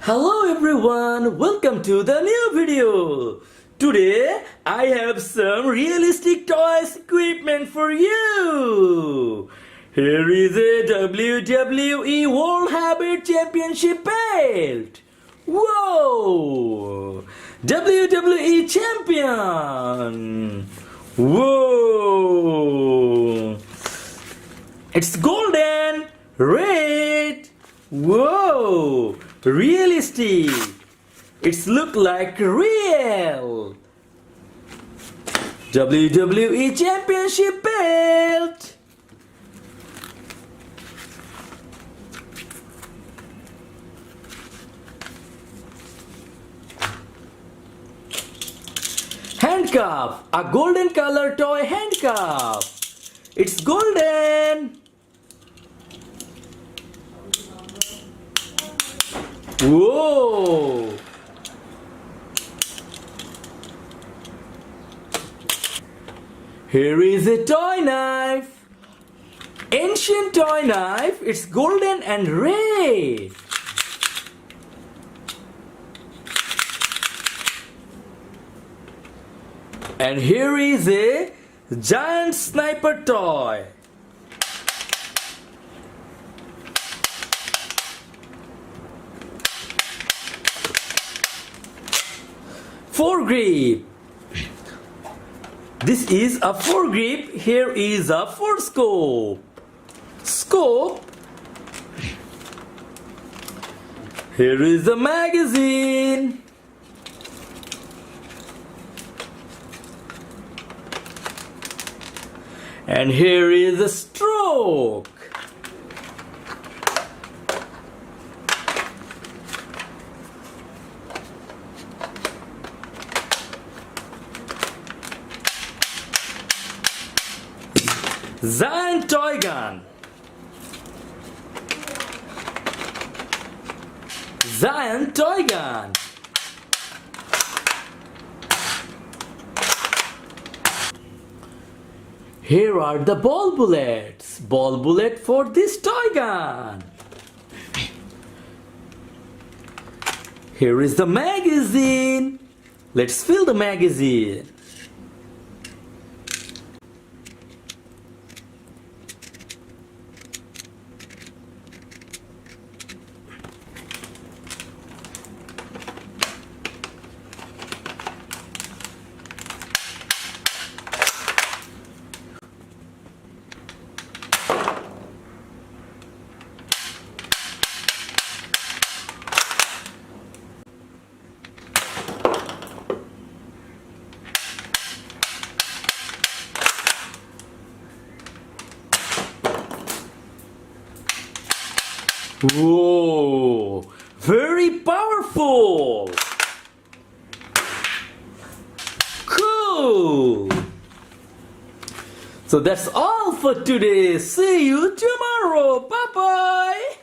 Hello everyone, welcome to the new video. Today I have some realistic toys equipment for you. Here is a WWE World Heavyweight Championship belt. Whoa! WWE Champion. Whoa! It's golden, red. Whoa! Realistic. It's look like real. WWE Championship belt. Handcuff. A golden color toy handcuff. It's golden. Whoa! Here is a toy knife. Ancient toy knife. It's golden and red. And here is a giant sniper toy. Foregrip. This is a foregrip. Here is a forescope. Scope. Here is the magazine. And here is a stroke. Giant toy gun. Giant toy gun. Here are the ball bullets. Ball bullet for this toy gun. Here is the magazine. Let's fill the magazine. Whoa! Very powerful! Cool! So that's all for today. See you tomorrow. Bye bye!